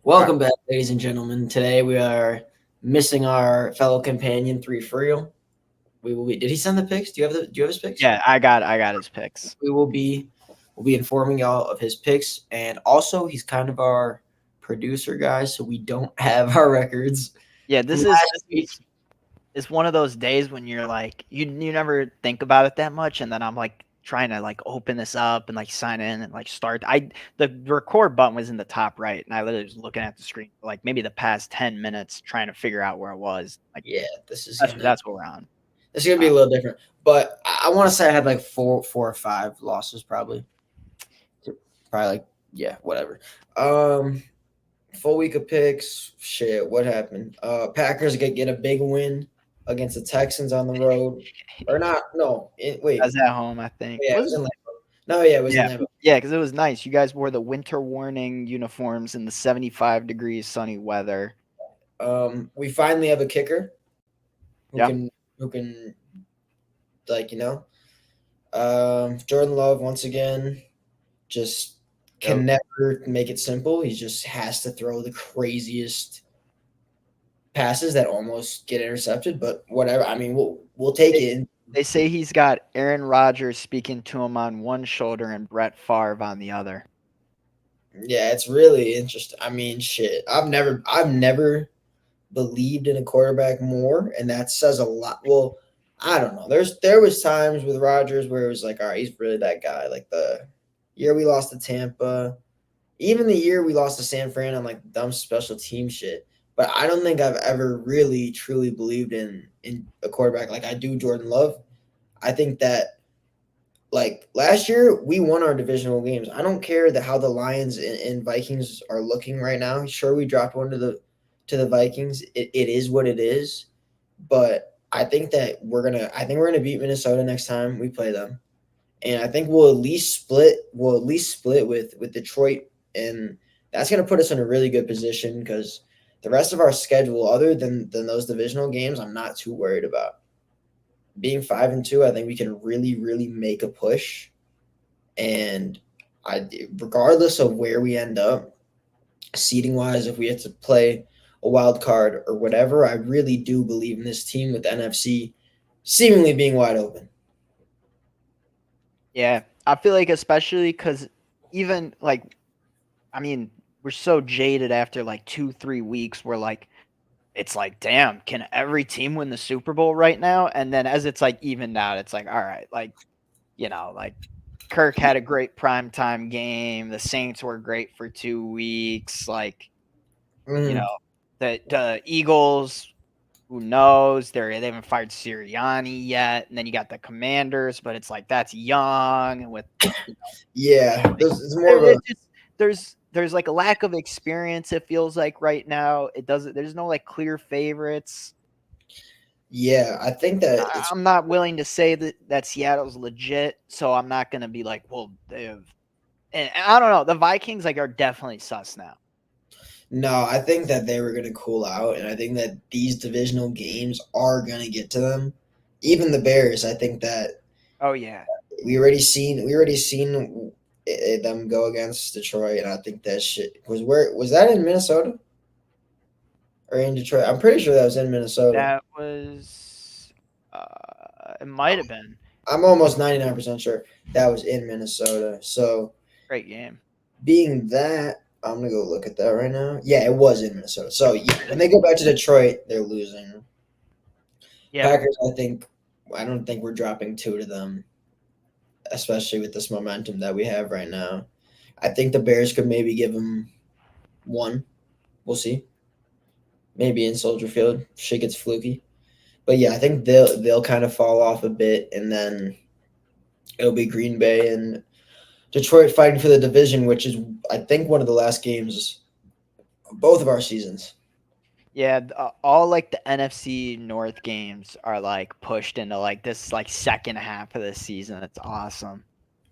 Welcome back, ladies and gentlemen. Today we are missing our fellow companion, Three for Real. We will be. Did he send the pics? Do you have his pics? Yeah, I got his picks. We'll be informing y'all of his picks, and also he's kind of our producer guy, so we don't have our records Yeah, from this is last this week. is it's one of those days when you're like you never think about it that much, and then I'm like trying to like open this up and like sign in and like start. The record button was in the top right, and I literally was looking at the screen for like maybe the past 10 minutes trying to figure out where I was. Like Yeah, this is that's gonna that's what we're on. this is gonna be a little different, but I want to say I had like four or five losses probably. Probably like yeah, whatever. Um, Full week of picks. Shit, what happened? Packers get a big win against the Texans on the road, or not? No, I wait. was at home, I think. Yeah, it Was was it? in Lambeau. No, yeah, it was in Yeah, Lambeau. yeah, because it was nice. You guys wore the winter warning uniforms in the 75 degrees sunny weather. We finally have a kicker who Yeah. can like Jordan Love once again just Yep. can never make it simple. He just has to throw the craziest passes that almost get intercepted, but whatever. I mean, we'll take it. They say he's got Aaron Rodgers speaking to him on one shoulder and Brett Favre on the other. Yeah, it's really interesting. I mean, shit. I've never believed in a quarterback more, and that says a lot. Well, I don't know. There was times with Rodgers where it was like, all right, he's really that guy. Like the year we lost to Tampa, even the year we lost to San Fran on like dumb special team shit. But I don't think I've ever really truly believed in a quarterback like I do Jordan Love. I think that like last year we won our divisional games. I don't care how the Lions and Vikings are looking right now. Sure, we dropped one to the Vikings. It is what it is, but I think we're gonna beat Minnesota next time we play them, and I think we'll at least split. We'll at least split with Detroit, and that's gonna put us in a really good position because the rest of our schedule, other than those divisional games, I'm not too worried about. Being 5-2, I think we can really, really make a push. And regardless of where we end up, seating wise, if we have to play a wild card or whatever, I really do believe in this team with the NFC seemingly being wide open. Yeah, I feel like especially because even like, I mean, we're so jaded after like 2, 3 weeks. We're like, it's like, damn, can every team win the Super Bowl right now? And then as it's like evened out, it's like, all right, like, like Kirk had a great primetime game. The Saints were great for 2 weeks. Like, you know, Mm, the Eagles, who knows? They haven't fired Sirianni yet. And then you got the Commanders, but it's like that's young with you know, yeah, like, it's more of a it just there's like a lack of experience, it feels like right now. It doesn't there's no like clear favorites. yeah. I think that it's I'm not willing to say that Seattle's legit, so I'm not gonna be like, well, they have. And I don't know. The Vikings like are definitely sus now. no. I think that they were going to cool out, and I think that these divisional games are going to get to them. Even the Bears, I think that Oh yeah, we already seen them go against Detroit, and I think that shit was that in Minnesota or in Detroit? I'm pretty sure that was in Minnesota. that was. It might have been I'm almost 99% sure that was in Minnesota. So great game. being that, I'm gonna go look at that right now. Yeah, it was in Minnesota. So yeah, when they go back to Detroit, they're losing. Yeah, Packers, I don't think we're dropping two to them, especially with this momentum that we have right now. I think the Bears could maybe give them one. We'll see. Maybe in Soldier Field, shit gets fluky. But yeah, I think they'll kind of fall off a bit, and then it'll be Green Bay and Detroit fighting for the division, which is I think one of the last games of both of our seasons, yeah. All like the NFC North games are like pushed into like this like second half of the season. It's awesome.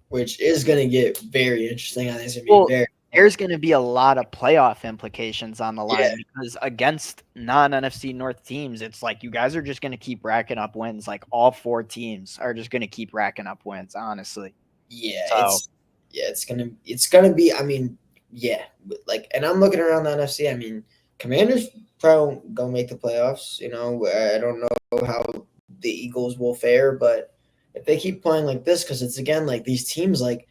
which is going to get very interesting. I think it's going to be Well, very fun. there's going to be a lot of playoff implications on the Yeah, line because against non-NFC North teams, it's like you guys are just going to keep racking up wins. Like all four teams are just going to keep racking up wins, honestly. yeah, So it's gonna be. I mean, yeah, like, and I'm looking around the NFC. I mean, Commanders probably won't go make the playoffs. I don't know how the Eagles will fare, but if they keep playing like this, because it's again like these teams like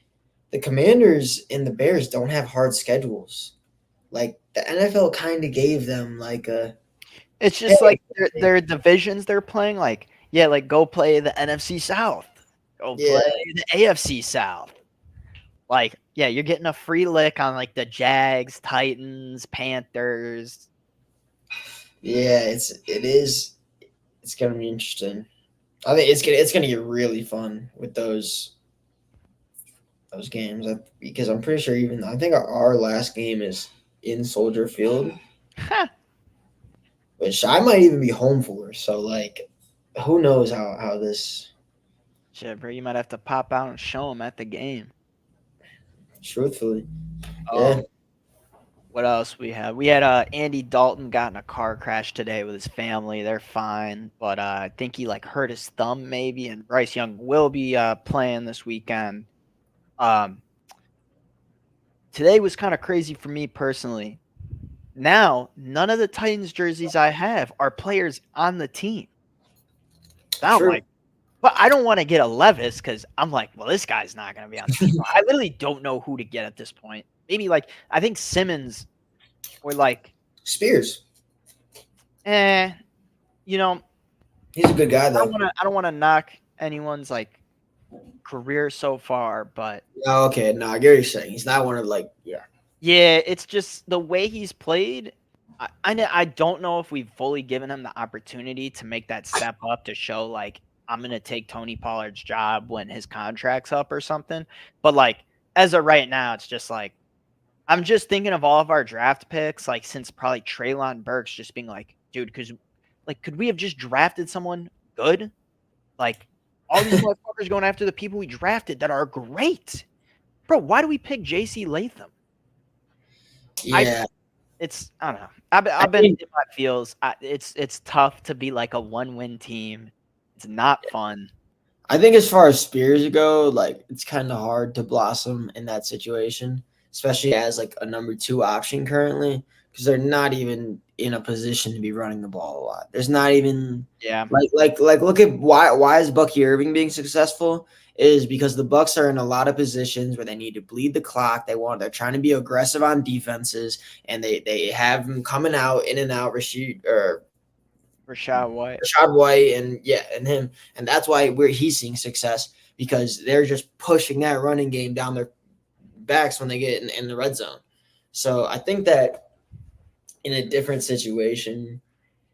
the Commanders and the Bears don't have hard schedules. Like the NFL kind of gave them like a It's hey, just like their divisions they're playing. Like, yeah, like go play the NFC South, go yeah, play the AFC South. Like, yeah, you're getting a free lick on like the Jags, Titans, Panthers. yeah. It's gonna be interesting. I think it's gonna get really fun with those games because I'm pretty sure even I think our last game is in Soldier Field, which I might even be home for. So like, who knows how this Shit, bro, you might have to pop out and show them at the game. truthfully, yeah, Um, what else we had? We had Andy Dalton got in a car crash today with his family. They're fine, but I think he like hurt his thumb maybe. And Bryce Young will be playing this weekend. Um, today was kind of crazy for me personally. Now, none of the Titans jerseys I have are players on the team. Now I'm true. like, but I don't want to get a Levis because I'm like, well, this guy's not going to be on the team. I literally don't know who to get at this point. Maybe like I think Simmons or like, Spears, eh, you know, he's a good guy though. I don't want to knock anyone's like career so far, but Oh, okay, no, I get what you're saying. He's not one of like yeah, yeah, it's just the way he's played. I don't know if we've fully given him the opportunity to make that step up to show like I'm gonna take Tony Pollard's job when his contract's up or something. But like as of right now, it's just like I'm just thinking of all of our draft picks, like since probably Traylon Burks just being like, dude, because like could we have just drafted someone good? Like all these motherfuckers going after the people we drafted that are great. Bro, why do we pick JC Latham? I yeah. I don't know. I I've been think in my feels. It's tough to be like a 1-win team. It's not fun. I think as far as Spears go, like it's kind of hard to blossom in that situation, especially as like a number two option currently, because they're not even in a position to be running the ball a lot. There's not even Yeah. like look at why is Bucky Irving being successful is because the Bucks are in a lot of positions where they need to bleed the clock. They're trying to be aggressive on defenses, and they have them coming out in and out. Rashid or Rashad White. Rashad White and yeah, and him, and that's why he's seeing success because they're just pushing that running game down their backs when they get in the red zone. So I think that in a different situation,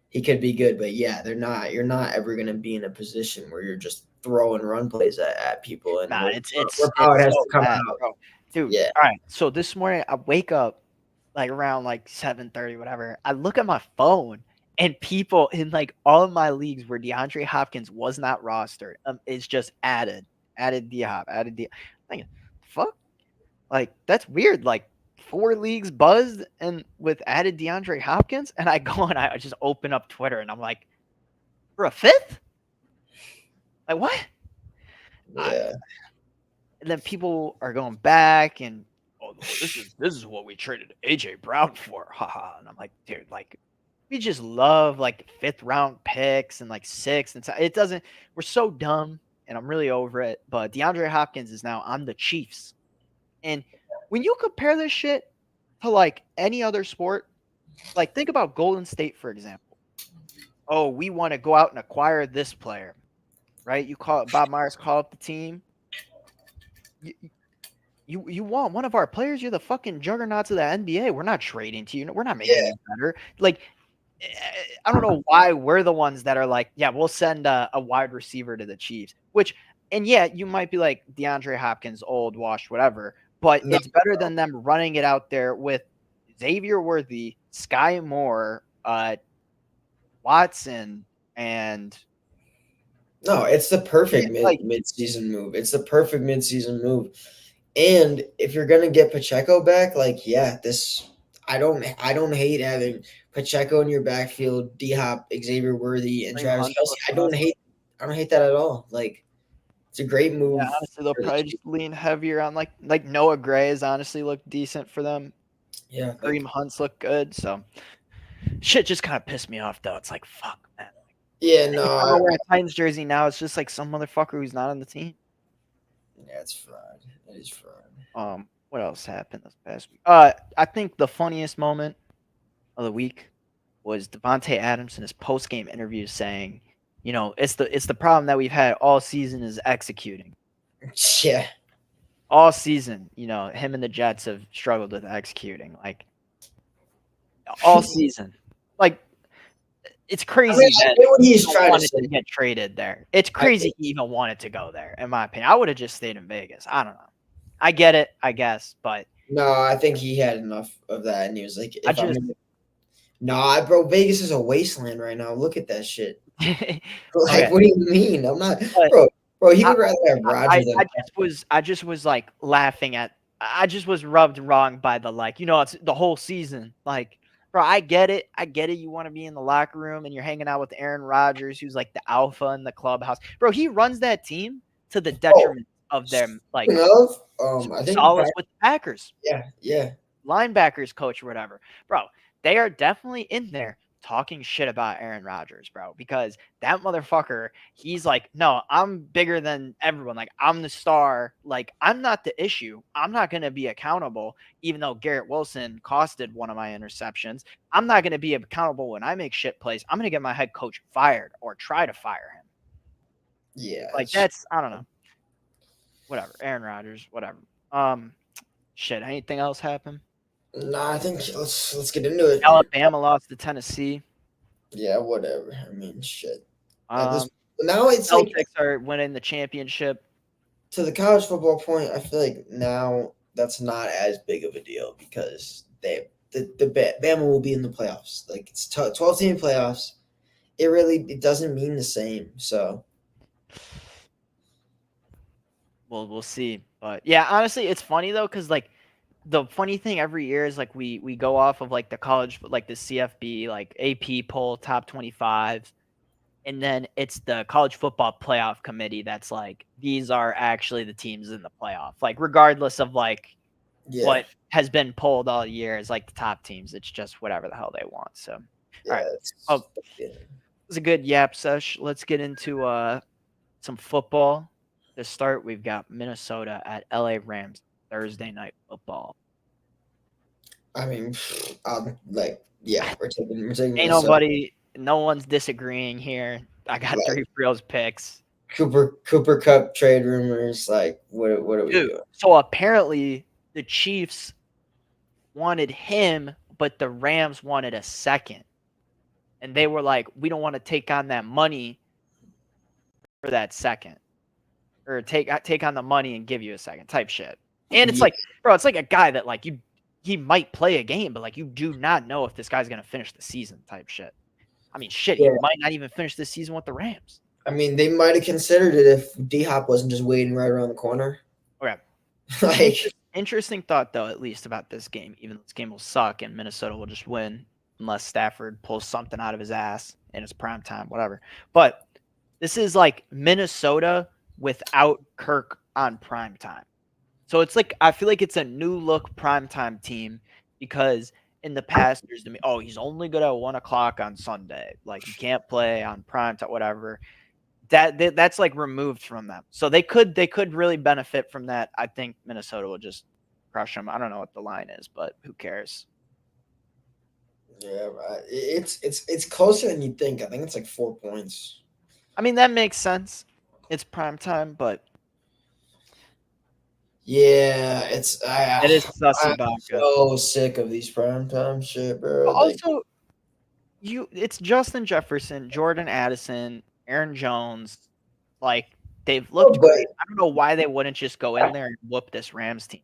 he could be good, but yeah, they're not. You're not ever going to be in a position where you're just throwing run plays at people, and Nah, where it's power has so to come bad, out. bro. Dude, Yeah, all right. So this morning I wake up like around like 7:30, whatever. I look at my phone and people in like all of my leagues where DeAndre Hopkins was not rostered, is just added D-Hop, added D. Like, fuck, like that's weird. Like 4 leagues buzzed and with added DeAndre Hopkins, and I go and I just open up Twitter and I'm like, for a fifth? Like what? I, yeah, and then people are going back and oh, well, this is what we traded AJ Brown for, haha. And I'm like, dude, like we just love like 5th-round picks and like 6th and so it doesn't. We're so dumb, and I'm really over it. But DeAndre Hopkins is now on the Chiefs, and when you compare this shit to like any other sport, like think about Golden State for example. Oh, we want to go out and acquire this player, right? You call it Bob Myers, call up the team. You, you want one of our players? You're the fucking juggernauts of the NBA. We're not trading to you. We're not making yeah. you better. Like, I don't know why we're the ones that are like, yeah, we'll send a wide receiver to the Chiefs. Which, and yeah, you might be like DeAndre Hopkins, old, washed, whatever. But No, it's better than them running it out there with Xavier Worthy, Sky Moore, Watson, and no, it's the yeah, perfect like mid season move. It's the perfect mid season move. And if you're gonna get Pacheco back, like yeah, this I don't hate having Pacheco in your backfield, D Hop, Xavier Worthy, and Kareem Travis Hunt Kelsey. plus us. I don't hate that at all. Like it's a great Yeah, move honestly, they'll for the probably Chiefs. just lean heavier on like Noah Gray has honestly looked decent for them. Yeah, Kareem Hunt's look good. So shit just kind of pissed me off though. It's like fuck, man. yeah, Every time no, I wear a Titans jersey now, it's just like some motherfucker who's not on the team. yeah, it's fraud. It is fraud. What else happened this past week? I think the funniest moment of the week was Devontae Adams in his post game interview saying, you know, it's the problem that we've had all season is executing. Yeah, All season, you know, him and the Jets have struggled with executing. Like all season. Like it's I mean, crazy I that get what he he's even trying to wanted say. to get traded there. It's I crazy he even wanted to go there, in my opinion. I would have just stayed in Vegas. I don't know. I get it, I guess, but No, I think he had enough of that, and he was like, I "If I'm just in, nah, bro, Vegas is a wasteland right now. Look at that shit. okay. Like, what do you mean? I'm not, But bro. Bro, he I, would rather have Roger than I just was like laughing at I just was rubbed wrong by the like, you know, it's the whole season. Like, bro, I get it. I get it. You want to be in the locker room and you're hanging out with Aaron Rodgers, who's like the alpha in the clubhouse. Bro, he runs that team to the Oh, detriment of them like speaking of, I think the solace with the Packers. yeah, Linebackers coach or whatever. Bro, they are definitely in there talking shit about Aaron Rodgers, bro, because that motherfucker, he's like, no, I'm bigger than everyone. Like, I'm the star. Like, I'm not the issue. I'm not going to be accountable, even though Garrett Wilson costed one of my interceptions. I'm not going to be accountable when I make shit plays. I'm going to get my head coach fired or try to fire him. yeah. Like, that's, I don't know. Whatever. Aaron Rodgers, whatever. Shit. Anything else happen? Nah, I think let's get into it. Alabama lost to Tennessee. Yeah, whatever. I mean, shit. At this Um, now, it's like Celtics are winning the championship. to the college football point. I feel like now that's not as big of a deal because the Bama will be in the playoffs. Like it's 12-team playoffs. It doesn't mean the same. So Well, we'll see. But yeah, honestly, it's funny though, because like the funny thing every year is like we go off of like the college, like the CFB, like AP poll top 25, and then it's the college football playoff committee that's like these are actually the teams in the playoff. Like regardless of like yeah, what has been polled all year is like the top teams. It's just whatever the hell they want. So all right. yeah, Oh, yeah. it's a good yap sesh. Let's get into some football. To start, we've got Minnesota at LA Rams Thursday night football. I mean, like yeah, we're taking Ain't Minnesota. nobody, no one's disagreeing here. I got Like, three Frios picks. Cooper Cup trade rumors. Like what are we Dude, doing? so apparently the Chiefs wanted him, but the Rams wanted a second. And they were like, we don't want to take on that money for that second. Or take on the money and give you a second type shit. And it's Yeah, like, bro, it's like a guy that like he might play a game, but like you do not know if this guy's gonna finish the season type shit. I mean, shit, he yeah. might not even finish this season with the Rams. I mean, they might have considered it if DHOP wasn't just waiting right around the corner. Okay. Like, Interesting thought though, at least about this game. Even though this game will suck and Minnesota will just win unless Stafford pulls something out of his ass in his prime time, whatever. But this is like Minnesota without Kirk on prime time. So it's like I feel like it's a new look primetime team because in the past there's the oh he's only good at 1 o'clock on Sunday, like he can't play on prime time, whatever. That's like removed from them, so they could really benefit from that. I think Minnesota will just crush them. I don't know what the line is, but who cares? yeah, right. It's closer than you think. I think it's like 4 points. I mean that makes sense. It's prime time, but Yeah, it is I'm sussy vodka. so sick of these primetime shit, bro. But Like, also, it's Justin Jefferson, Jordan Addison, Aaron Jones. Like they've oh, looked but great. I don't know why they wouldn't just go in there and whoop this Rams team.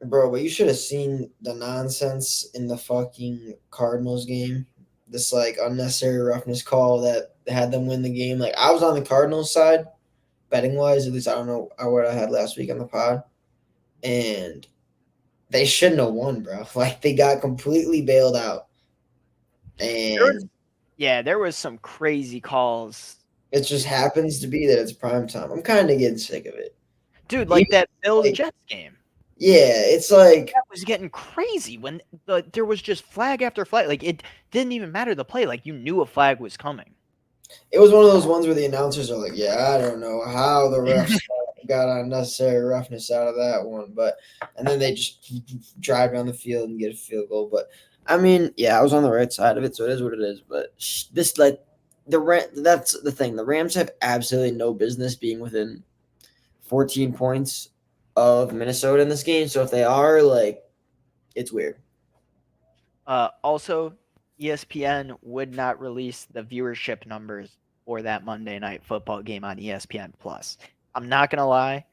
bro, but you should have seen the nonsense in the fucking Cardinals game. This like unnecessary roughness call that had them win the game. Like I was on the Cardinals side, betting wise. At least I don't know what I had last week on the pod, and they shouldn't have won, bro. Like they got completely bailed out, and There was some crazy calls. it just happens to be that it's prime time. I'm kind of getting sick of it. Dude, Even like that Bills like Jets game. Yeah, it's like That was getting crazy when there was just flag after flag. Like, it didn't even matter the play. Like, you knew a flag was coming. it was one of those ones where the announcers are like, "Yeah, I don't know how the refs got unnecessary roughness out of that one," but and then they just drive down the field and get a field goal. But I mean, yeah, I was on the right side of it, so it is what it is. But this like that's the thing. The Rams have absolutely no business being within 14 points of Minnesota in this game. So if they are, like, it's weird. Also, ESPN would not release the viewership numbers for that Monday Night Football game on ESPN Plus. I'm not gonna lie,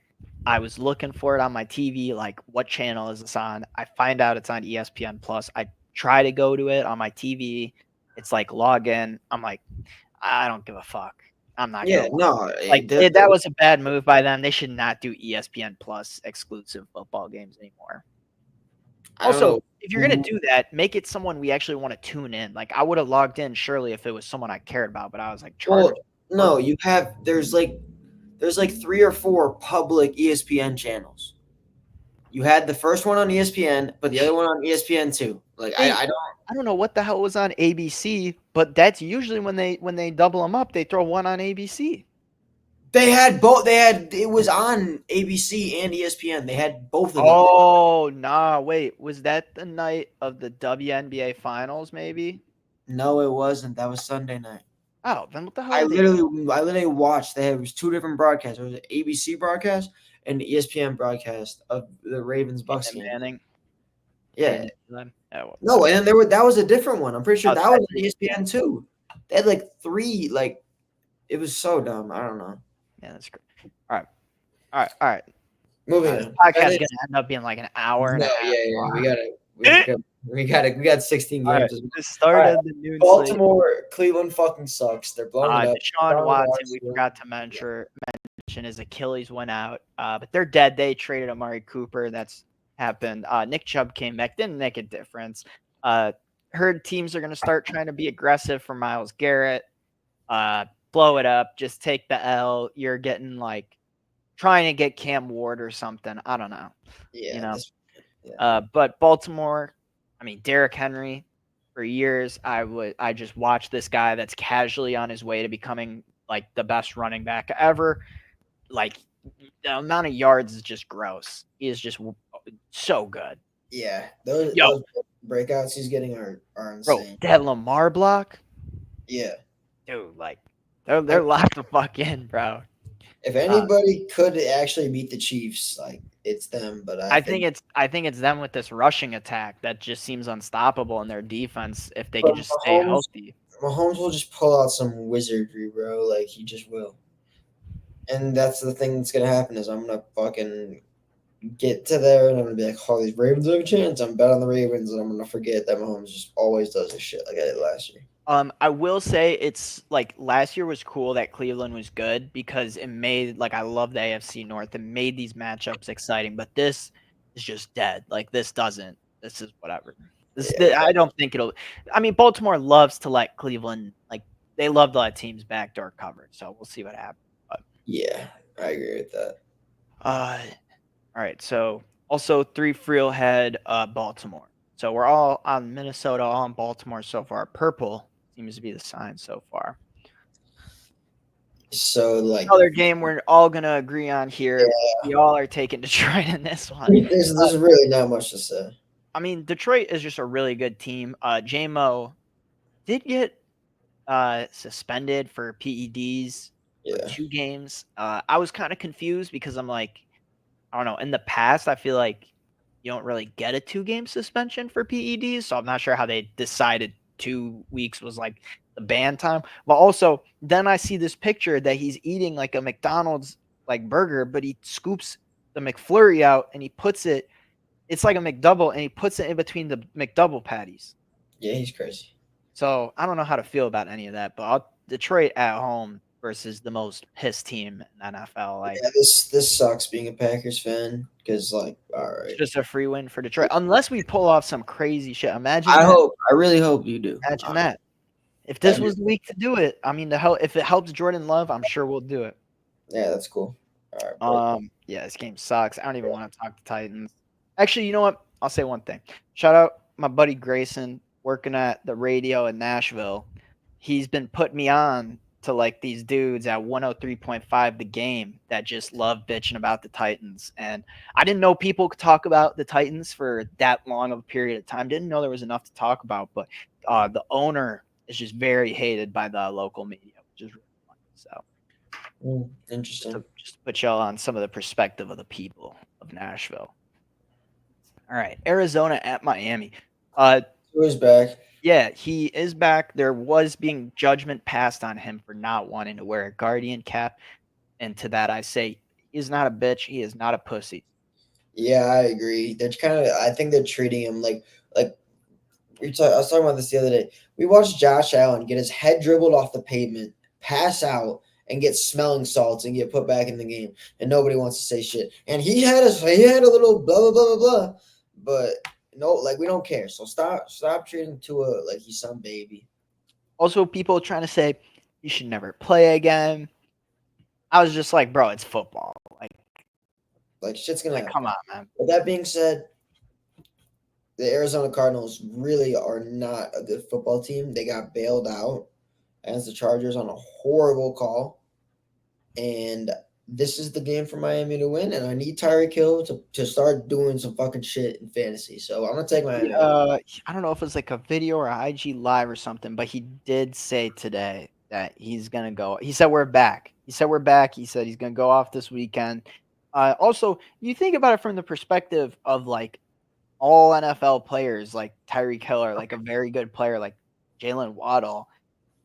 I was looking for it on my TV, like what channel is this on? I find out it's on ESPN Plus. I try to go to it on my TV. It's like log in. I'm like, I don't give a fuck. I'm not Yeah, gonna no, like that was a bad move by them. They should not do ESPN Plus exclusive football games anymore. I don't Also, know. if you're gonna do that, make it someone we actually want to tune in. Like I would have logged in surely if it was someone I cared about, but I was like Well, Chargers. no, you have there's like 3 or 4 public ESPN channels. You had the first one on ESPN, but the other one on ESPN too. Like They, I don't. I don't know what the hell was on ABC, but that's usually when they double them up, they throw one on ABC. They had both. They had it was on ABC and ESPN. They had both of them. Oh nah, wait, was that the night of the WNBA finals? Maybe. No, it wasn't. That was Sunday night. Oh, then what the hell I are they? literally, I literally watched. It was 2 different broadcasts. It was an ABC broadcast and the ESPN broadcast of the Ravens Bucks And game. Manning. I Yeah, didn't see them. Oh, no, and then there were that was a different one. I'm pretty sure oh, that was that's on ESPN too. They had like 3. Like it was so dumb. I don't know. yeah, that's great. All right, all right, all right. Moving This on. podcast That is is gonna end up being like an hour and a no, half yeah, yeah. long. We got 16 All right, games as well. the All start right, of the noon slate. Baltimore, Cleveland fucking sucks. They're blowing it up. Deshaun Deshaun Watson, we Watson. forgot to mention his Achilles went out, but they're dead. They traded Amari Cooper. That's happened. Nick Chubb came back, didn't make a difference. Heard teams are going to start trying to be aggressive for Myles Garrett. Blow it up. Just take the L. You're getting like trying to get Cam Ward or something. I don't know. You Yeah, know. yeah. But Baltimore, I mean Derrick Henry, for years I just watched this guy that's casually on his way to becoming like the best running back ever. Like the amount of yards is just gross. He is just so good. Yeah, those Yo, those breakouts he's getting are bro, insane. that Lamar block, Yeah, dude, like I, they're locked the fuck in, bro. if Uh, anybody could actually beat the Chiefs, like it's them. But I think I think it's them with this rushing attack that just seems unstoppable in their defense if they could but just stay healthy. Mahomes will just pull out some wizardry, bro. Like he just will. And that's the thing that's gonna happen is I'm gonna fucking get to there and I'm gonna be like, oh, these Ravens have a chance. I'm bet on the Ravens, and I'm gonna forget that Mahomes just always does this shit like I did last year. I will say it's like last year was cool that Cleveland was good because it made like I love the AFC North. It made these matchups exciting, but this is just dead. Like this doesn't. This is whatever. Yeah, I don't think it'll. I mean, Baltimore loves to let Cleveland like they love to let teams backdoor cover. So we'll see what happens. But, yeah, I agree with that. uh, all right. So also 3 head Baltimore. So we're all on Minnesota, all on Baltimore so far. Purple seems to be the sign so far. So like, Another game we're all gonna agree on yeah, here. We all are taking Detroit in this one. there's really not much to say. I mean, Detroit is just a really good team. JMO did get suspended for PEDs for Yeah, 2 games. I was kind of confused because I'm like, I don't know. In the past, I feel like you don't really get a 2-game suspension for PEDs, so I'm not sure how they decided 2 weeks was like the ban time. But also, then I see this picture that he's eating like a McDonald's like burger, but he scoops the McFlurry out and he puts it. It's like a McDouble, and he puts it in between the McDouble patties. yeah, he's crazy. So I don't know how to feel about any of that. But Detroit at home versus the most pissed team in NFL. Like Yeah, this sucks being a Packers fan because like, all it's right, just a free win for Detroit, unless we pull off some crazy shit. Imagine that. I really hope you do. Imagine that. If this That'd be, was the week to do it, I mean, if it helps Jordan Love, I'm sure we'll do it. yeah, that's cool. All right, but Yeah, this game sucks. I don't even want to talk to Titans. Actually, you know what? I'll say one thing. Shout out my buddy Grayson working at the radio in Nashville. He's been putting me on to like these dudes at 103.5 the game that just love bitching about the Titans. And I didn't know people could talk about the Titans for that long of a period of time. Didn't know there was enough to talk about, but the owner is just very hated by the local media, which is really funny. So Interesting. just to put y'all on some of the perspective of the people of Nashville. All right, Arizona at Miami. Who's back? Yeah, he is back. There was being judgment passed on him for not wanting to wear a Guardian cap, and to that I say, he is not a bitch. He is not a pussy. Yeah, I agree. They're kind of. I think they're treating him like I was talking about this the other day. We watched Josh Allen get his head dribbled off the pavement, pass out, and get smelling salts and get put back in the game, and nobody wants to say shit. And he had a little blah blah blah blah blah, but no, like we don't care. So stop treating Tua like he's some baby. Also, people trying to say he should never play again. I was just like, bro, it's football. Like shit's gonna Like, come happen. on, man. With that being said, the Arizona Cardinals really are not a good football team. They got bailed out as the Chargers on a horrible call. And this is the game for Miami to win. And I need Tyreek Hill to start doing some fucking shit in fantasy. So I'm gonna take Miami. I don't know if it was like a video or IG live or something, but he did say today that he's gonna go. He said we're back. He said we're back. He said he's gonna go off this weekend. Also, you think about it from the perspective of like all NFL players, like Tyreek Hill, or like a very good player like Jalen Waddle.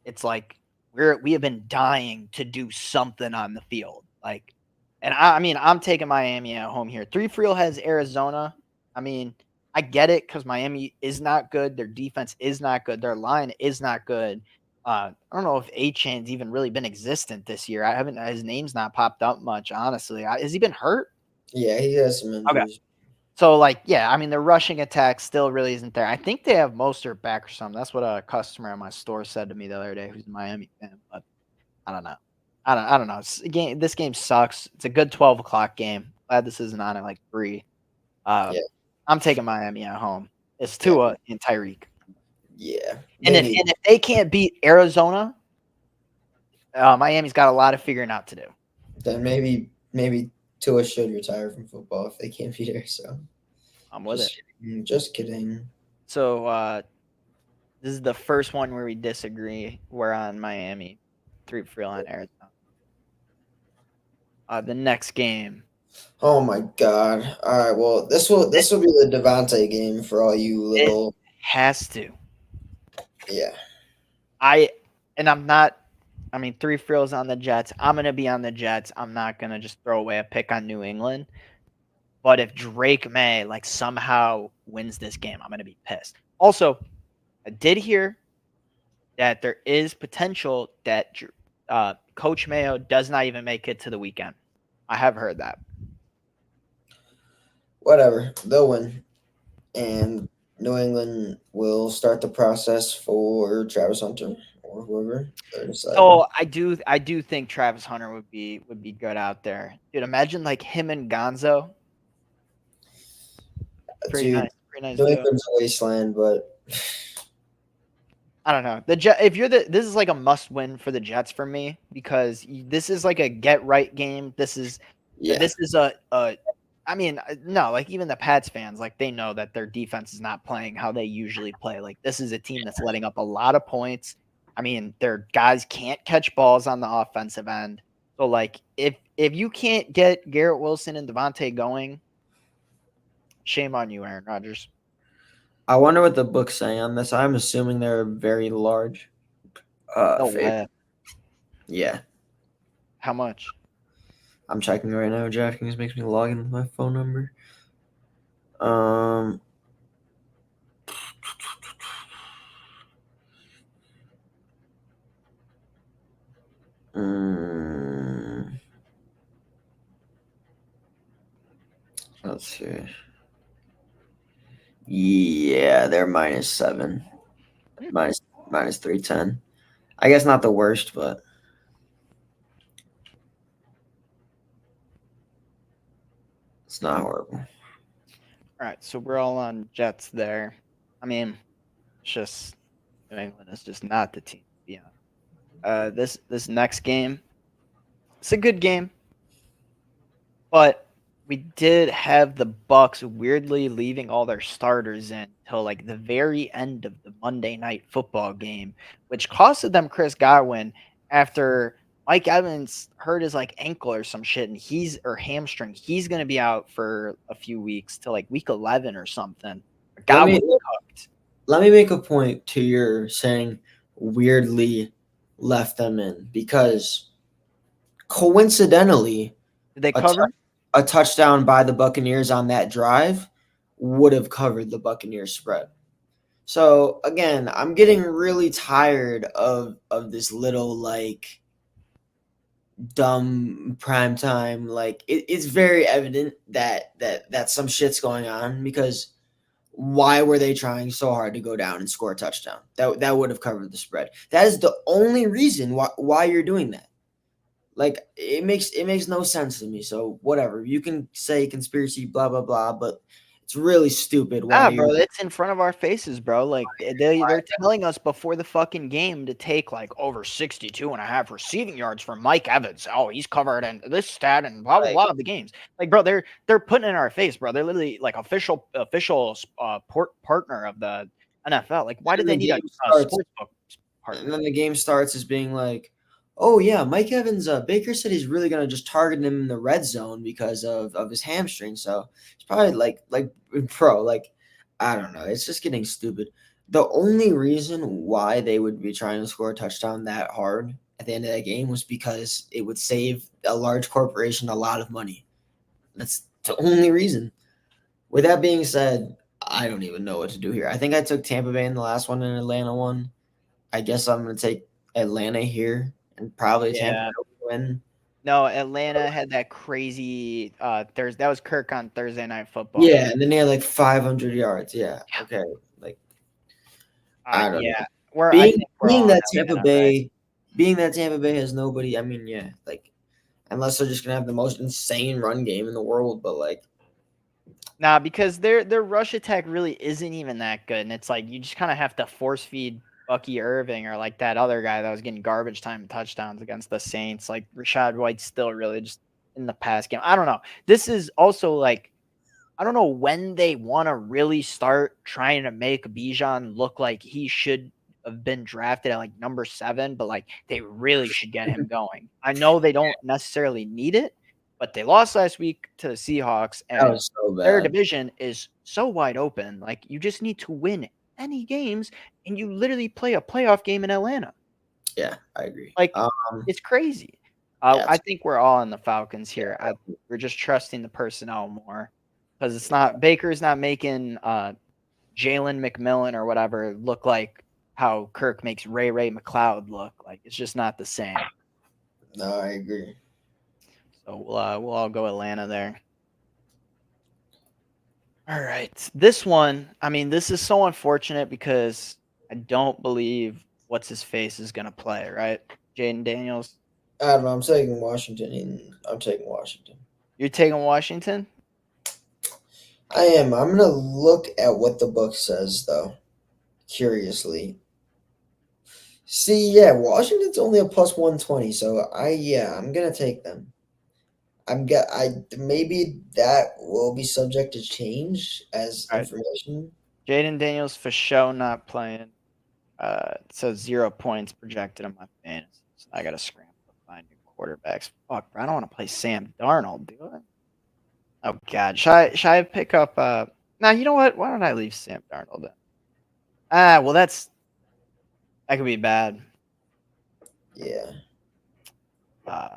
It's like we have been dying to do something on the field. Like, and I mean, I'm taking Miami at home here. 3-3 has Arizona. I mean, I get it because Miami is not good. Their defense is not good. Their line is not good. I don't know if A-Chain's even really been existent this year. I haven't. His name's not popped up much, honestly. Has he been hurt? Yeah, he has some Okay. injuries. So, like, yeah, I mean, the rushing attack still really isn't there. I think they have Mostert back or something. That's what a customer at my store said to me the other day, who's a Miami fan. But I don't know. I don't know. This game sucks. It's a good 12 o'clock game. Glad this isn't on at like 3. Uh, Yeah, I'm taking Miami at home. It's yeah, Tua and Tyreek. yeah. And if Maybe and if they can't beat Arizona, Miami's got a lot of figuring out to do. then maybe Tua should retire from football if they can't beat her. So I'm with it. just kidding. So this is the first one where we disagree. We're on Miami, 3-3 on Arizona. The next game. Oh my god. All right. Well, this will be the Devontae game for all you It little. has to. Yeah. I'm not. I mean, 3-3 on the Jets. I'm gonna be on the Jets. I'm not gonna just throw away a pick on New England. But if Drake May like somehow wins this game, I'm gonna be pissed. Also, I did hear that there is potential that Coach Mayo does not even make it to the weekend. I have heard that. Whatever. They'll win, and New England will start the process for Travis Hunter or whoever they're deciding. So I do think Travis Hunter would be good out there. Dude, imagine like him and Gonzo. Pretty Dude, nice. Pretty nice New duo. England's a wasteland, but I don't know. The Jet if you're this is like a must win for the Jets for me because this is like a get right game. yeah, This is a I mean, no, like even the Pats fans, like they know that their defense is not playing how they usually play. Like this is a team that's letting up a lot of points. I mean, their guys can't catch balls on the offensive end. So like if you can't get Garrett Wilson and Devontae going, shame on you, Aaron Rodgers. I wonder what the book's saying on this. I'm assuming they're very large. No Favorite. way. Yeah, How much? I'm checking right now. DraftKings makes me log in with my phone number. Um, mm, let's see. Yeah, they're -7, minus 310. I guess not the worst, but it's not horrible. All right, so we're all on Jets there. I mean, it's just New England is just not the team to be on. This next game, it's a good game, but we did have the Bucks weirdly leaving all their starters in till like the very end of the Monday night football game, which costed them Chris Godwin after Mike Evans hurt his like ankle or some shit, and he's or hamstring. He's gonna be out for a few weeks till like week 11 or something. Let me Godwin cooked. let me make a point to your saying weirdly left them in because coincidentally Did they a, tou- cover? a touchdown by the Buccaneers on that drive would have covered the Buccaneers spread. So again, I'm getting really tired of this little like dumb prime time. Like it's very evident that some shit's going on because why were they trying so hard to go down and score a touchdown? That would have covered the spread. That is the only reason why you're doing that. Like it makes no sense to me. So whatever. You can say conspiracy, blah blah blah, but it's really stupid why Ah, you're bro, it's in front of our faces, bro. Like they're telling us before the fucking game to take like over 62.5 receiving yards for Mike Evans. Oh, he's covered and this stat and blah blah like blah of the games. Like, bro, they're putting it in our face, bro. They're literally like official partner of the NFL. Like, why do and they the need game a starts sports book and partner? then the game starts as being like, oh yeah, Mike Evans. Baker said he's really gonna just target him in the red zone because of his hamstring. So it's probably like pro. Like I don't know. It's just getting stupid. The only reason why they would be trying to score a touchdown that hard at the end of that game was because it would save a large corporation a lot of money. That's the only reason. With that being said, I don't even know what to do here. I think I took Tampa Bay in the last one and Atlanta won. I guess I'm gonna take Atlanta here and probably Tampa Yeah. Bay will win. No, Atlanta had that crazy Thursday. That was Kirk on Thursday Night Football. Yeah, and then they had like 500 yards. Yeah, Yeah. okay. Like I don't Yeah. know. I Being think we're being all that in Tampa Atlanta, right? Bay, being that Tampa Bay has nobody. I mean, yeah, like unless they're just gonna have the most insane run game in the world. But like, Nah, because their rush attack really isn't even that good, and it's like you just kind of have to force feed Bucky Irving or like that other guy that was getting garbage time touchdowns against the Saints. Like Rashad White's still really just in the pass game. I don't know. This is also like I don't know when they want to really start trying to make Bijan look like he should have been drafted at like number 7, but like they really should get him going. I know they don't necessarily need it, but they lost last week to the Seahawks, that and was so their bad. division is so wide open. Like you just need to win any games, and you literally play a playoff game in Atlanta. Yeah, I agree. Like it's crazy. Yeah, I think we're all in the Falcons here. We're just trusting the personnel more because it's not Baker's not making Jalen McMillan or whatever look like how Kirk makes Ray McLeod look. Like it's just not the same. no, I agree. So we'll all go Atlanta there. All right, this one. I mean, this is so unfortunate because I don't believe what's his face is gonna play. Right, Jaden Daniels. I don't know. I'm taking Washington. I'm taking Washington. You're taking Washington. I am. I'm gonna look at what the book says though. Curiously, see, yeah, Washington's only a plus 120, so I'm gonna take them. I maybe that will be subject to change as All right, information. Jaden Daniels for show not playing. It says 0 points projected on my fantasy. So I gotta scramble to find new quarterbacks. Fuck, bro, I don't want to play Sam Darnold, do I? Oh God, should I pick up? Now you know what? Why don't I leave Sam Darnold in? Well that could be bad. Yeah. Uh,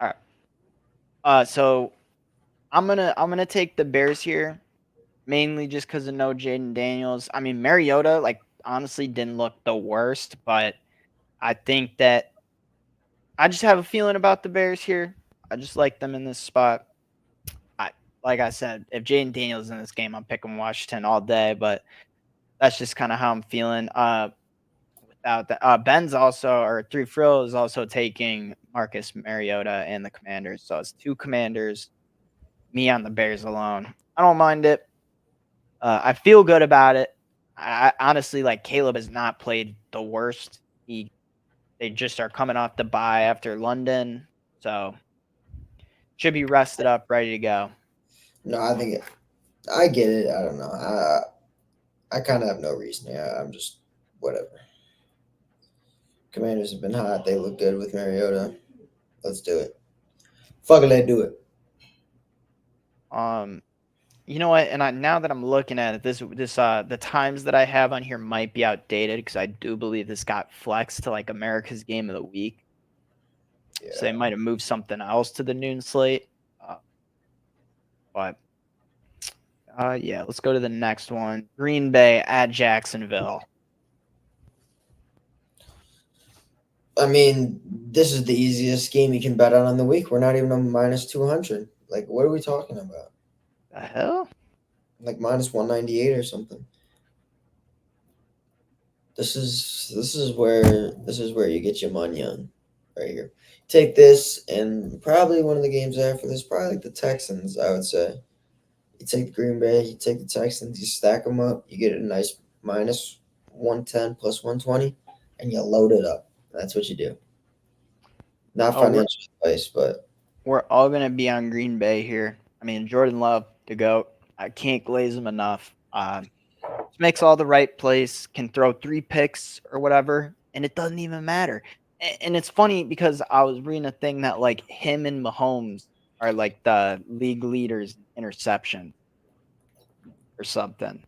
all right. So I'm gonna take the Bears here, mainly just because of no Jaden Daniels. I mean Mariota, like honestly, didn't look the worst, but I think that I just have a feeling about the Bears here. I just like them in this spot. like I said, if Jaden Daniels in this game, I'm picking Washington all day. But that's just kind of how I'm feeling. Without that, Ben's also or Three Frill is also taking Marcus Mariota and the Commanders. So it's 2 Commanders, me on the Bears alone. I don't mind it. I feel good about it. I honestly like Caleb has not played the worst. They just are coming off the bye after London, so should be rested up, ready to go. No, I get it. I don't know. I kind of have no reason. Yeah, I'm just whatever. Commanders have been hot. They look good with Mariota. Let's do it. Fuck it, let's do it. You know what? And now that I'm looking at it, the times that I have on here might be outdated because I do believe this got flexed to like America's Game of the Week, so they Yeah. might have moved something else to the noon slate. But yeah, let's go to the next one. Green Bay at Jacksonville. I mean, this is the easiest game you can bet on the week. We're not even on minus 200. Like, what are we talking about? The hell? Like minus 198 or something. This is where you get your money on right here. Take this and probably one of the games after this, probably like the Texans, I would say. You take the Green Bay, you take the Texans, you stack them up, you get a nice minus 110 plus 120, and you load it up. That's what you do. Not Oh, financial advice, but we're all gonna be on Green Bay here. I mean, Jordan Love, the GOAT. I can't glaze him enough. Makes all the right plays, can throw 3 picks or whatever, and it doesn't even matter. And it's funny because I was reading a thing that like him and Mahomes are like the league leaders in interception or something.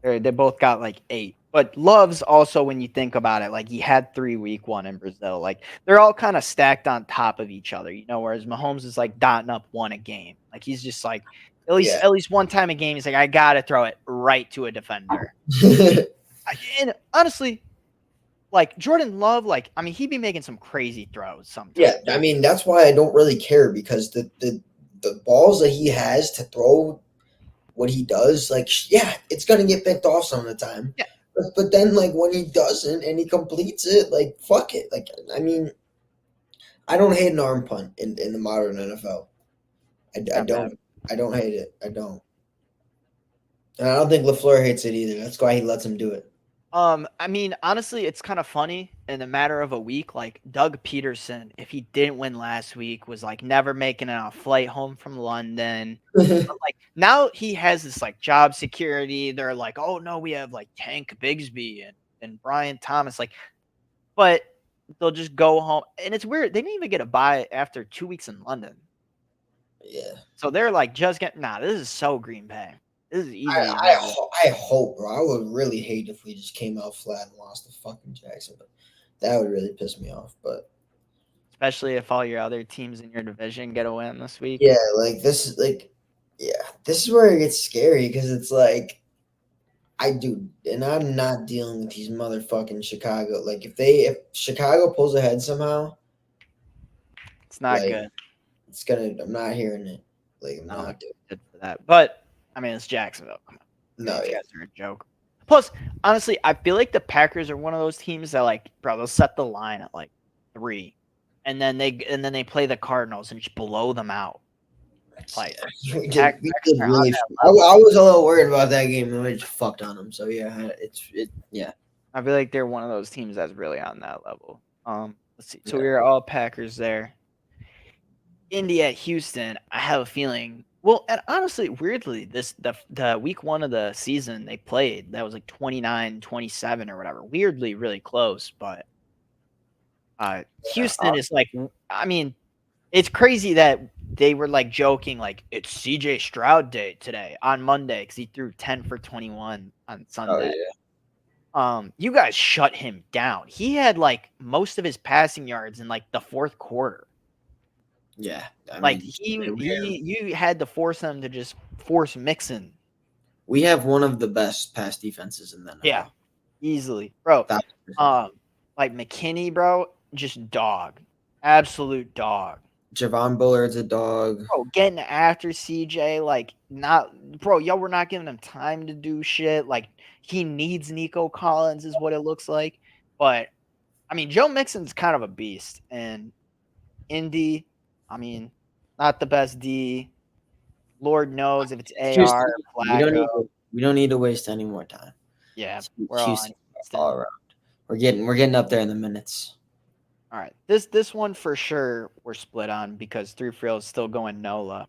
They both got like 8. But Love's also, when you think about it, like he had 3 week 1 in Brazil. Like they're all kind of stacked on top of each other, whereas Mahomes is like dotting up 1 a game. Like he's just like yeah. at least one time a game, he's like, I gotta throw it right to a defender. And honestly, like Jordan Love, like I mean, he'd be making some crazy throws Yeah, sometimes. I mean that's why I don't really care because the balls that he has to throw what he does, like yeah, it's gonna get picked off some of the time. Yeah, But then like when he doesn't and he completes it, like fuck it. Like I mean, I don't hate an arm punt in the modern NFL. I not bad. don't hate it. I don't. And I don't think LaFleur hates it either. That's why he lets him do it. I mean, honestly, it's kind of funny in a matter of a week. Like Doug Peterson, if he didn't win last week, was like never making a flight home from London. But like now he has this like job security. They're like, oh no, we have like Tank Bigsby and Brian Thomas. Like, but they'll just go home. And it's weird. They didn't even get a bye after 2 weeks in London. Yeah. So they're like just getting this is so Green Bay. This is I, easy. I, I hope, bro. I would really hate if we just came out flat and lost to fucking Jackson. But that would really piss me off. But Especially if all your other teams in your division get a win this week. yeah, like this is like, yeah, this is where it gets scary because it's like, I do, and I'm not dealing with these motherfucking Chicago. Like if Chicago pulls ahead somehow, It's not like good. it's gonna. I'm not hearing it. Like I'm I don't not look doing. good for that. But I mean, it's Jacksonville. Come on. I mean, No, these yeah, guys are a joke. Plus, honestly, I feel like the Packers are one of those teams that like, bro, they'll set the line at like 3, and then they play the Cardinals and just blow them out. Like we did. Packers We did are on really. that I level. was a little worried about that game, and we just fucked on them. So yeah, yeah. I feel like they're one of those teams that's really on that level. Let's see. So Yeah. we are all Packers there. Indy at Houston, I have a feeling. Well, and honestly, weirdly, the week 1 of the season they played, that was like 29-27 or whatever. Weirdly, really close, but Houston is like, I mean, it's crazy that they were like joking like it's CJ Stroud day today on Monday because he threw 10 for 21 on Oh Sunday. yeah. You guys shut him down. He had like most of his passing yards in like the 4th quarter. Yeah. I Like mean, you had to force them to just force Mixon. we have one of the best pass defenses in the NFL. Yeah, easily, bro. 1,000%. Like McKinney, bro, just dog, absolute dog. Javon Bullard's a dog. Bro, getting after CJ, like y'all were not giving him time to do shit. Like he needs Nico Collins, is what it looks like. But I mean, Joe Mixon's kind of a beast, and Indy, I mean, not the best D. Lord knows if it's AR Houston, or Flacco. we don't need to waste any more time. Yeah, It's we're all on Houston Houston. all around. We're getting up there in the minutes. All right, this one for sure we're split on because 3 is still going NOLA.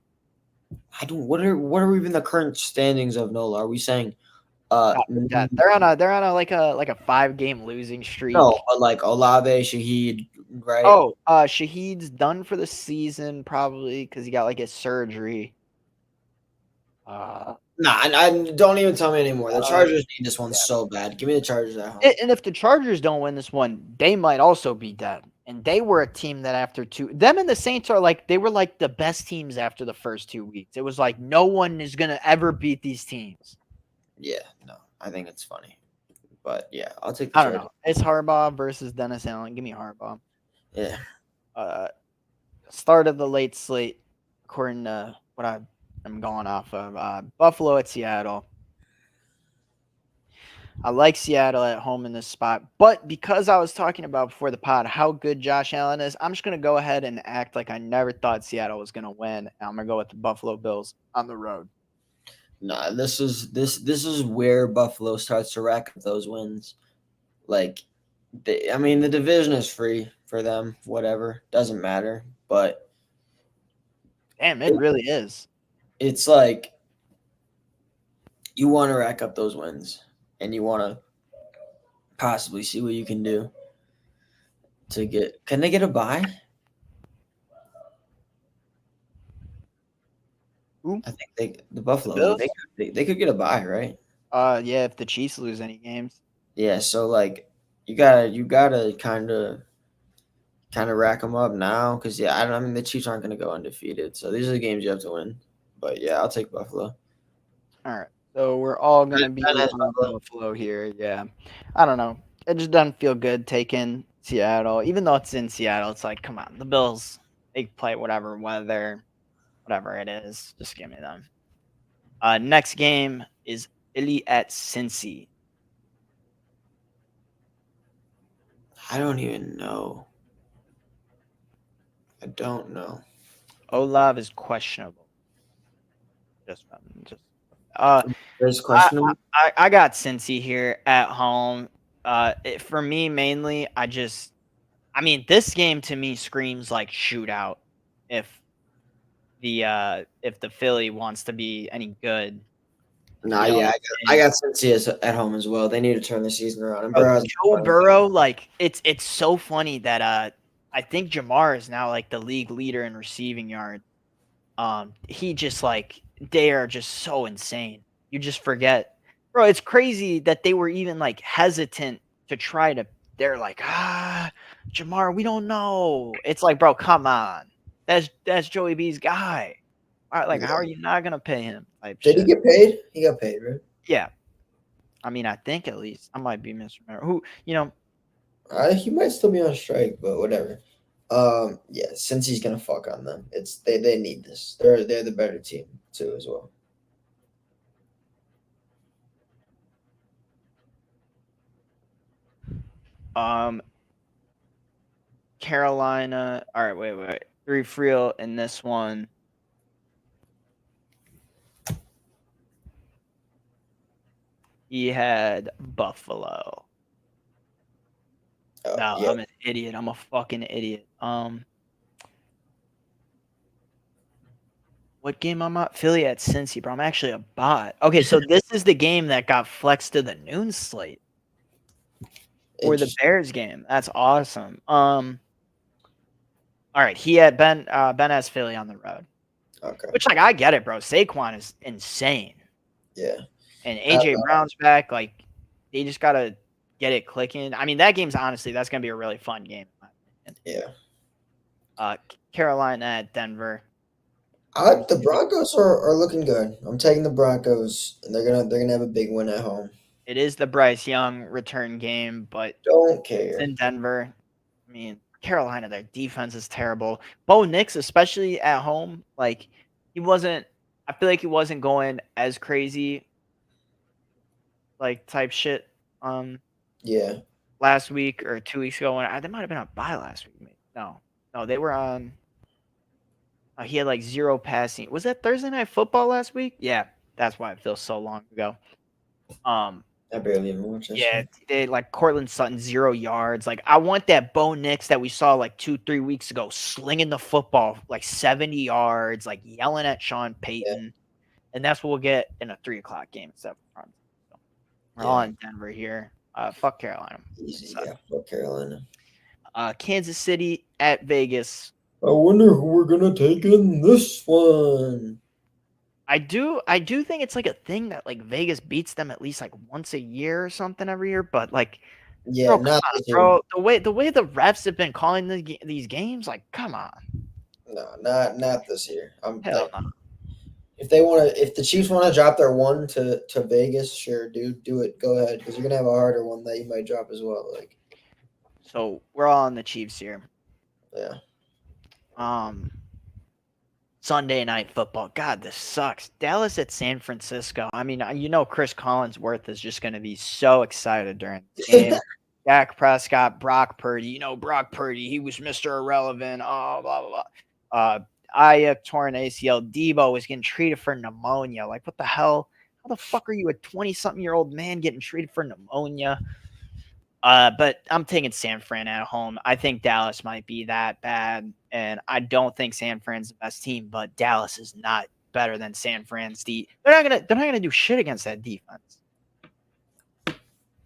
I don't. What are even the current standings of NOLA? Are we saying? They're on a like a 5-game losing streak. No, but like Olave, Shaheed, right? Oh, Shahid's done for the season probably because he got like his surgery. Nah, I don't even tell me anymore. The Chargers need this one Yeah. so bad. Give me the Chargers at home. And if the Chargers don't win this one, they might also be dead. And they were a team that after them and the Saints are like they were like the best teams after the first 2 weeks. It was like no one is gonna ever beat these teams. Yeah, no, I think it's funny, but yeah, I'll take the I don't Chargers. know. It's Harbaugh versus Dennis Allen. Give me Harbaugh. Yeah. Start of the late slate, according to what I'm going off of. Buffalo at Seattle. I like Seattle at home in this spot, but because I was talking about before the pod how good Josh Allen is, I'm just going to go ahead and act like I never thought Seattle was going to win. I'm going to go with the Buffalo Bills on the road. Nah, this is where Buffalo starts to rack up those wins. Like, I mean, the division is free for them. Whatever, doesn't matter. But Damn, it really is. it's like you want to rack up those wins, and you want to possibly see what you can do to get. Can they get a bye? Who? I think the Buffalo. Bills? They could get a bye, right? Yeah, if the Chiefs lose any games. Yeah. So like, you gotta kind of rack them up now because yeah, I mean the Chiefs aren't going to go undefeated, so these are the games you have to win. But yeah, I'll take Buffalo. All right. So we're all going to be That is on Buffalo. Buffalo here. Yeah. I don't know. It just doesn't feel good taking Seattle. Even though it's in Seattle, it's like, come on. The Bills, they play whatever weather, whatever it is. Just give me them. Next game is Philly at Cincy. I don't even know. I don't know. Olav is questionable. Just There's questionable. I got Cincy here at home. For me, mainly, I mean, this game to me screams like shootout. If the Philly wants to be any good, Nah, you know what yeah, I'm I saying? got Cincy at home as well. They need to turn the season around. And Bro, Burrow's Joe Burrow, like it's so funny that I think Jamar is now like the league leader in receiving yards. He just like they are just so insane. You just forget, bro. It's crazy that they were even like hesitant to try to. They're like, Jamar, we don't know. It's like, bro, come on, that's Joey B's guy. All right, like, how yeah. are you not gonna pay him? Type Did he shit. get paid? He got paid, right? Yeah, I mean, I think at least I might be misremembering. He might still be on strike, but whatever. Yeah, since he's gonna fuck on them, it's they need this. They're the better team too as well. Um, Carolina. All right, wait. 3 in this one. He had Buffalo. No, Yeah. I'm an idiot. I'm a fucking idiot. What game I'm at? Philly at Cincy, bro. I'm actually a bot. Okay, so this is the game that got flexed to the noon slate for the Bears game. That's awesome. All right, he had Ben has Philly on the road. Okay. Which like I get it, bro. Saquon is insane. Yeah. And AJ Brown's back. Like they just gotta get it clicking. I mean, that game's honestly that's gonna be a really fun game. Yeah. Carolina at Denver. The Broncos are looking good. I'm taking the Broncos, and they're gonna have a big win at home. It is the Bryce Young return game, but Don't it's care. in Denver. I mean, Carolina, their defense is terrible. Bo Nix, especially at home, like he wasn't. I feel like he wasn't going as crazy, like type shit. Yeah, Last week or 2 weeks ago when they might have been on bye last week. Maybe. No, they were on. He had like 0 passing. Was that Thursday Night Football last week? Yeah, that's why it feels so long ago. I barely even watched that Yeah, shit. they like Cortland Sutton 0 yards. Like I want that Bo Nix that we saw like 2-3 weeks ago, slinging the football like 70 yards, like yelling at Sean Yeah, Payton, and that's what we'll get in a 3 o'clock game instead of front. So we're all yeah, in Denver here. Fuck Carolina. easy. Yeah, fuck Carolina. Kansas City at Vegas. I wonder who we're gonna take in this one. I do think it's like a thing that like Vegas beats them at least like once a year or something every year, but like Yeah, bro, come not on, this year. bro. The way the refs have been calling these games, like come on. No, not this year. I'm Hell like, no. if the Chiefs want to drop their one to Vegas, sure, dude, do it. Go ahead, because you're gonna have a harder one that you might drop as well. Like, So we're all on the Chiefs here. yeah, Um Sunday night football. God, this sucks. Dallas at San Francisco. I mean, Chris Collinsworth is just gonna be so excited during this game. Dak Prescott, Brock Purdy. Brock Purdy, he was Mr. Irrelevant. Oh, blah, blah, blah. Ayuk torn ACL. Debo was getting treated for pneumonia. Like, what the hell? How the fuck are you a 20-something-year-old man getting treated for pneumonia? But I'm taking San Fran at home. I think Dallas might be that bad, and I don't think San Fran's the best team, but Dallas is not better than San Fran's they're not gonna do shit against that defense.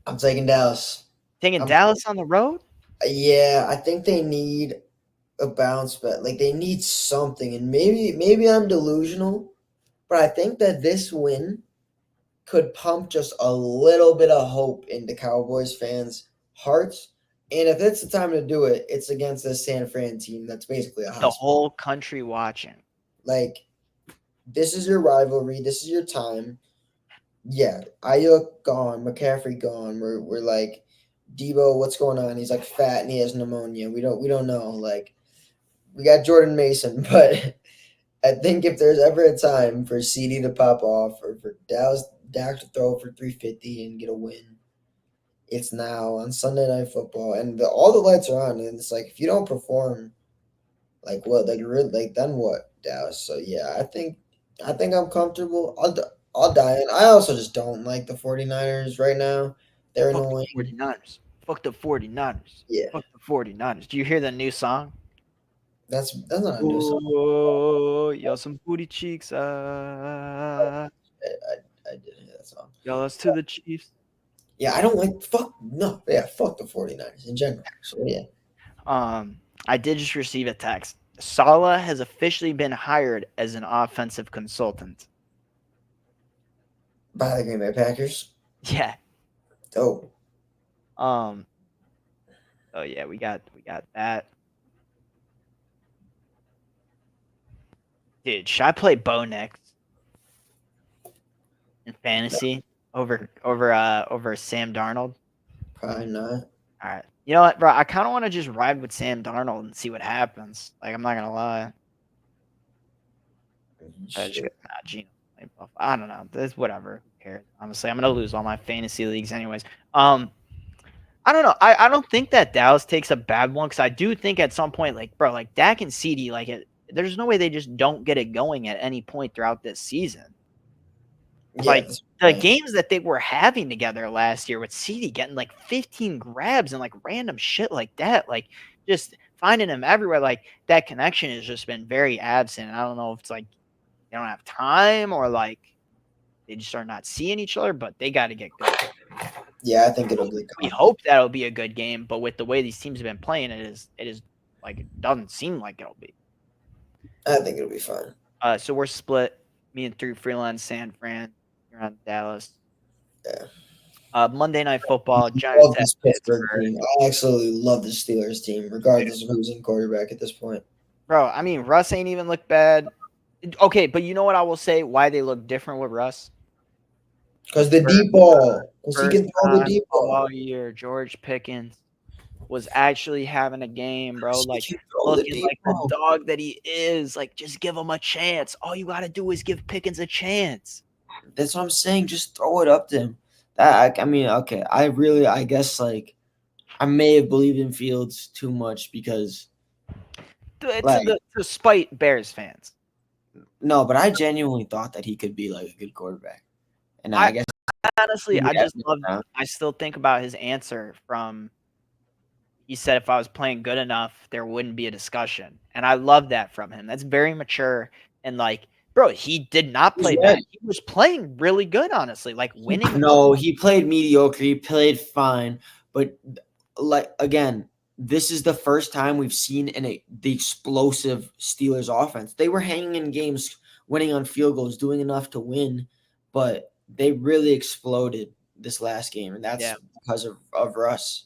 I'm taking Dallas. Taking I'm Dallas on the road? Yeah, I think they need a bounce back. Like they need something, and maybe I'm delusional, but I think that this win could pump just a little bit of hope into Cowboys fans' hearts. And if it's the time to do it, it's against this San Fran team that's basically a The hospital. whole country watching. Like this is your rivalry. This is your time. Yeah, Ayuk gone, McCaffrey gone. We're like, Debo, what's going on? He's like fat and he has pneumonia. We don't know. Like we got Jordan Mason, but I think if there's ever a time for CD to pop off or for Dak to throw for 350 and get a win, it's now on Sunday Night Football, and all the lights are on, and it's like if you don't perform, like what, like really, like then what, Dallas? So yeah, I think I'm comfortable. I'll die in. I also just don't like the 49ers right now. They're Fuck the annoying. 49ers. Fuck the 49ers. Yeah, Fuck the 49ers. Do you hear the new song? that's not a new song. Oh, yo, some booty cheeks. I didn't hear that song. Yo, us to the Chiefs. Yeah, I don't like fuck no. Yeah, fuck the 49ers in general. So yeah. I did just receive a text. Saleh has officially been hired as an offensive consultant. By the Green Bay Packers. Yeah. Dope. Um. Oh yeah, we got that. Dude, should I play Bo next in fantasy over Sam Darnold? Probably not. All right. You know what, bro? I kind of want to just ride with Sam Darnold and see what happens. Like, I'm not gonna lie. Shit. Gino. I don't know. This whatever. Who cares? Honestly, I'm gonna lose all my fantasy leagues anyways. I don't know. I don't think that Dallas takes a bad one because I do think at some point, like, bro, like Dak and CD, there's no way they just don't get it going at any point throughout this season. Yeah, Like that's the right. games that they were having together last year with CD getting like 15 grabs and like random shit like that, like just finding him everywhere. Like that connection has just been very absent. I don't know if it's like they don't have time or like they just are not seeing each other, but they got to get going. Yeah, I think it'll get We going. hope that'll be a good game, but with the way these teams have been playing, it is like it doesn't seem like it'll be. I think it'll be fine. So we're split. Me and three freelance San Fran. You're on Dallas. Yeah. Monday Night Football. Love Giants at this Pittsburgh Pittsburgh. team. I absolutely love the Steelers team, regardless of who's in quarterback at this point. Bro, I mean, Russ ain't even look bad. Okay, but you know what I will say? Why they look different with Russ? Because the deep ball. Because he First can throw the time deep ball. all year, George Pickens. was actually having a game, bro. Like If you throw the looking deep like the ball, dog that he is. Like just give him a chance. All you gotta do is give Pickens a chance. that's what I'm saying. Just throw it up to him. I mean, okay. I guess like I may have believed in Fields too much because like To spite Bears fans. no, but I genuinely thought that he could be like a good quarterback, and I I guess honestly, he I has just been love. around. I still think about his answer from. He said if I was playing good enough, there wouldn't be a discussion, and I love that from him. That's very mature and like, bro, he did not He's play bad. right. He was playing really good, honestly, like winning the No, football. he played mediocre. He played fine, but like again, this is the first time we've seen the explosive Steelers offense. They were hanging in games, winning on field goals, doing enough to win, but they really exploded this last game, and that's Yeah, because of Russ.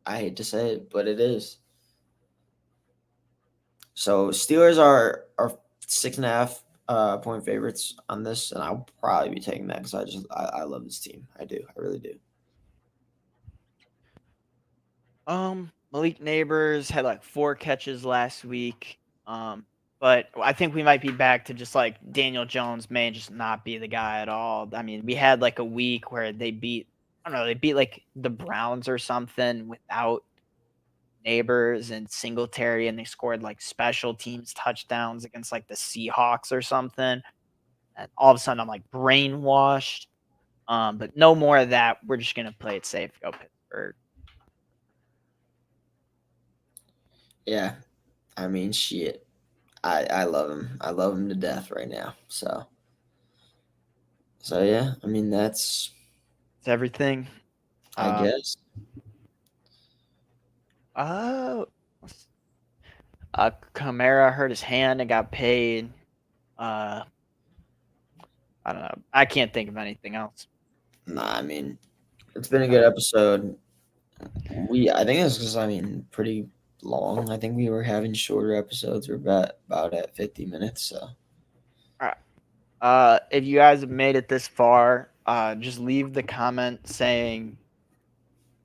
I hate to say it, but it is. So Steelers are 6.5 point favorites on this, and I'll probably be taking that because I love this team. I do. I really do. Malik Neighbors had like 4 catches last week. But I think we might be back to just like Daniel Jones may just not be the guy at all. I mean, we had like a week where they beat, I don't know, they beat like the Browns or something without Neighbors and Singletary, and they scored like special teams touchdowns against like the Seahawks or something. And all of a sudden, I'm like brainwashed. But no more of that. We're just gonna play it safe. Go Pittsburgh. Yeah, I mean, shit. I love him. I love him to death right now. So yeah. I mean, that's It's everything. I Uh, guess. uh, Kamara hurt his hand and got paid. Uh, I don't know. I can't think of anything else. Nah, I mean, it's been a good episode. I think it's because I mean, pretty long. I think we were having shorter episodes. We're about at 50 minutes. So All right. If you guys have made it this far, just leave the comment saying,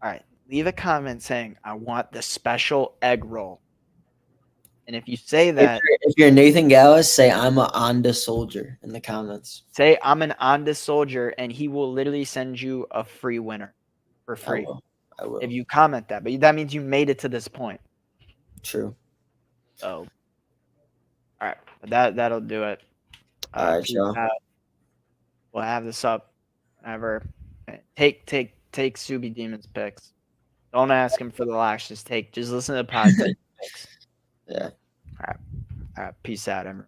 all right, leave a comment saying, I want the special egg roll. And if you say that, if you're Nathan Gallis, say I'm a Honda soldier in the comments. say I'm an Onda soldier, and he will literally send you a free winner for I free will. I will. if you comment that. But that means you made it to this point. True. So, all right, that'll do it. All right, Peace y'all. out. We'll have this up whenever. Take Subi Demon's picks. Don't ask him for the locks. Just listen to the pod. Take picks. Yeah. All right. Peace out, everyone.